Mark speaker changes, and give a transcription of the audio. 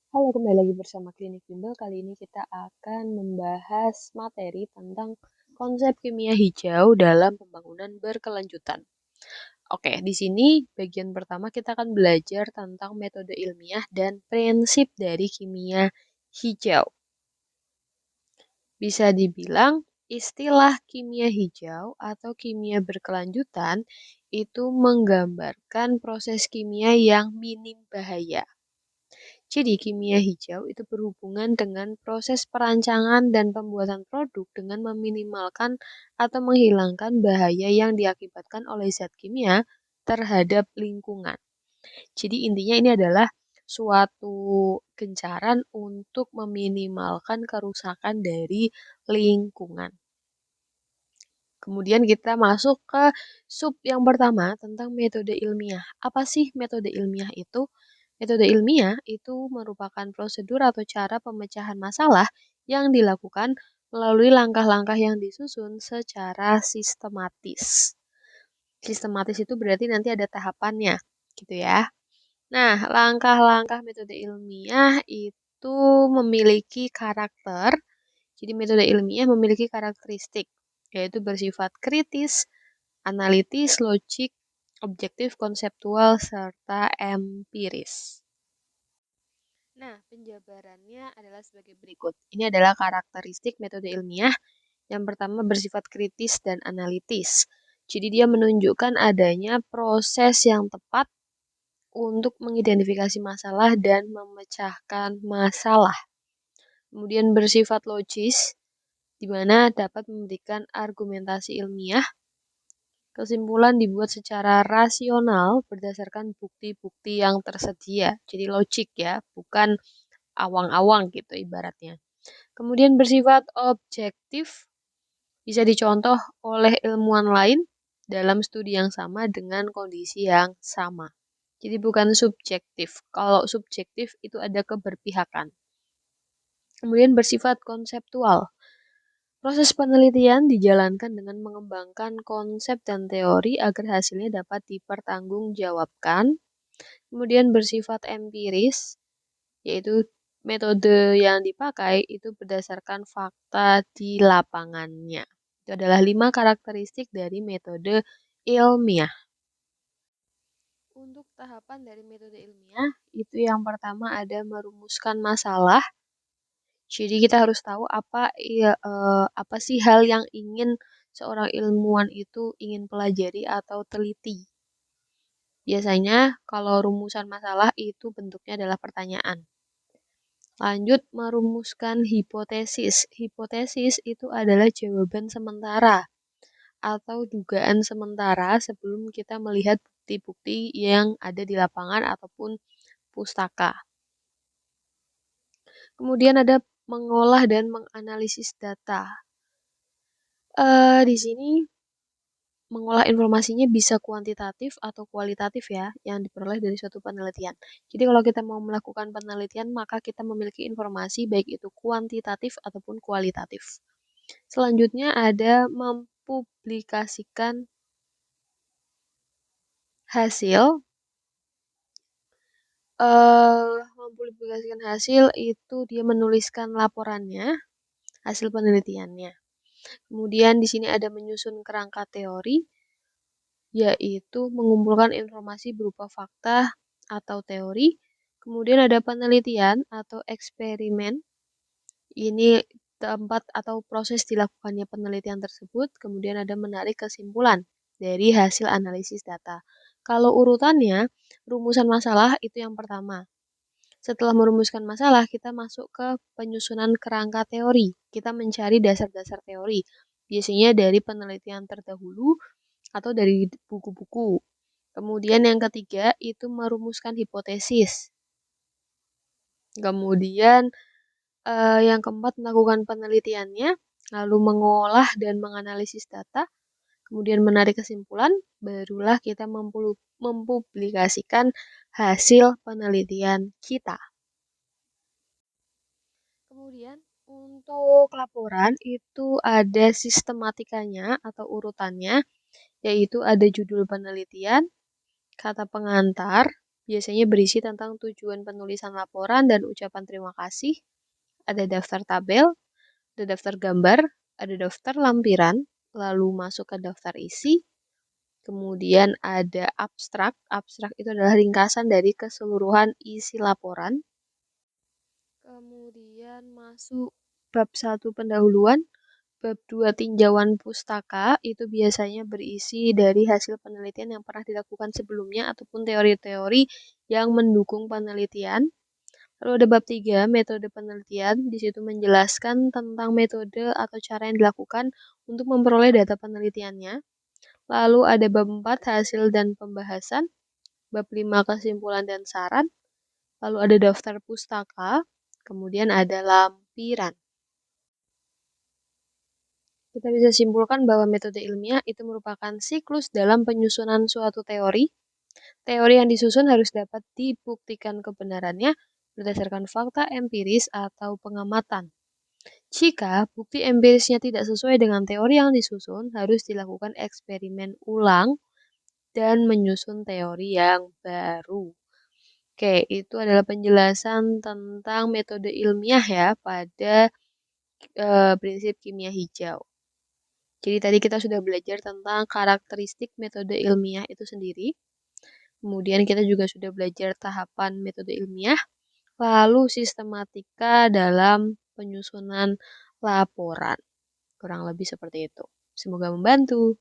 Speaker 1: Halo, kembali lagi bersama Klinik Bimbel. Kali ini kita akan membahas materi tentang konsep kimia hijau dalam pembangunan berkelanjutan. Oke, di sini bagian pertama kita akan belajar tentang metode ilmiah dan prinsip dari kimia hijau. Bisa dibilang istilah kimia hijau atau kimia berkelanjutan itu menggambarkan proses kimia yang minim bahaya. Jadi, kimia hijau itu berhubungan dengan proses perancangan dan pembuatan produk dengan meminimalkan atau menghilangkan bahaya yang diakibatkan oleh zat kimia terhadap lingkungan. Jadi, intinya ini adalah suatu gencaran untuk meminimalkan kerusakan dari lingkungan. Kemudian kita masuk ke sub yang pertama tentang metode ilmiah. Apa sih metode ilmiah itu? Metode ilmiah itu merupakan prosedur atau cara pemecahan masalah yang dilakukan melalui langkah-langkah yang disusun secara sistematis. Sistematis itu berarti nanti ada tahapannya, gitu ya. Nah, langkah-langkah metode ilmiah itu memiliki karakter. Jadi metode ilmiah memiliki karakteristik, yaitu bersifat kritis, analitis, logik, objektif, konseptual, serta empiris. Nah, penjabarannya adalah sebagai berikut. Ini adalah karakteristik metode ilmiah. Yang pertama bersifat kritis dan analitis. Jadi dia menunjukkan adanya proses yang tepat untuk mengidentifikasi masalah dan memecahkan masalah. Kemudian bersifat logis, di mana dapat memberikan argumentasi ilmiah. Kesimpulan dibuat secara rasional berdasarkan bukti-bukti yang tersedia. Jadi logik ya, bukan awang-awang gitu ibaratnya. Kemudian bersifat objektif, bisa dicontoh oleh ilmuwan lain dalam studi yang sama dengan kondisi yang sama. Jadi bukan subjektif. Kalau subjektif itu ada keberpihakan. Kemudian bersifat konseptual. Proses penelitian dijalankan dengan mengembangkan konsep dan teori agar hasilnya dapat dipertanggungjawabkan. Kemudian bersifat empiris, yaitu metode yang dipakai itu berdasarkan fakta di lapangannya. Itu adalah 5 karakteristik dari metode ilmiah. Untuk tahapan dari metode ilmiah, itu yang pertama ada merumuskan masalah. Jadi kita harus tahu apa sih hal yang ingin seorang ilmuwan itu ingin pelajari atau teliti. Biasanya kalau rumusan masalah itu bentuknya adalah pertanyaan. Lanjut merumuskan hipotesis. Hipotesis itu adalah jawaban sementara atau dugaan sementara sebelum kita melihat bukti-bukti yang ada di lapangan ataupun pustaka. Kemudian ada mengolah dan menganalisis data. Di sini mengolah informasinya bisa kuantitatif atau kualitatif ya, yang diperoleh dari suatu penelitian. Jadi kalau kita mau melakukan penelitian, maka kita memiliki informasi baik itu kuantitatif ataupun kualitatif. Selanjutnya ada mempublikasikan hasil. Mempublikasikan hasil itu dia menuliskan laporannya, hasil penelitiannya. Kemudian di sini ada menyusun kerangka teori, yaitu mengumpulkan informasi berupa fakta atau teori. Kemudian ada penelitian atau eksperimen. Ini tempat atau proses dilakukannya penelitian tersebut. Kemudian ada menarik kesimpulan dari hasil analisis data. Kalau urutannya, rumusan masalah itu yang pertama. Setelah merumuskan masalah, kita masuk ke penyusunan kerangka teori. Kita mencari dasar-dasar teori. Biasanya dari penelitian terdahulu atau dari buku-buku. Kemudian yang ketiga itu merumuskan hipotesis. Kemudian yang keempat melakukan penelitiannya, lalu mengolah dan menganalisis data, kemudian menarik kesimpulan, barulah kita mempublikasikan hasil penelitian kita. Kemudian untuk laporan itu ada sistematikanya atau urutannya, yaitu ada judul penelitian, kata pengantar, Biasanya berisi tentang tujuan penulisan laporan dan ucapan terima kasih. Ada daftar tabel, ada daftar gambar, ada daftar lampiran, lalu masuk ke daftar isi. Kemudian ada abstrak. Abstrak itu adalah ringkasan dari keseluruhan isi laporan. Kemudian masuk bab 1 pendahuluan, bab 2 tinjauan pustaka, itu biasanya berisi dari hasil penelitian yang pernah dilakukan sebelumnya ataupun teori-teori yang mendukung penelitian. Lalu ada bab 3 metode penelitian, di situ menjelaskan tentang metode atau cara yang dilakukan untuk memperoleh data penelitiannya. Lalu ada bab 4 hasil dan pembahasan, bab 5 kesimpulan dan saran, lalu ada daftar pustaka, kemudian ada lampiran. Kita bisa simpulkan bahwa metode ilmiah itu merupakan siklus dalam penyusunan suatu teori. Teori yang disusun harus dapat dibuktikan kebenarannya berdasarkan fakta empiris atau pengamatan. Jika bukti empirisnya tidak sesuai dengan teori yang disusun, harus dilakukan eksperimen ulang dan menyusun teori yang baru. Oke, itu adalah penjelasan tentang metode ilmiah ya pada prinsip kimia hijau. Jadi tadi kita sudah belajar tentang karakteristik metode ilmiah itu sendiri. Kemudian kita juga sudah belajar tahapan metode ilmiah, lalu sistematika dalam penyusunan laporan. Kurang lebih seperti itu. Semoga membantu.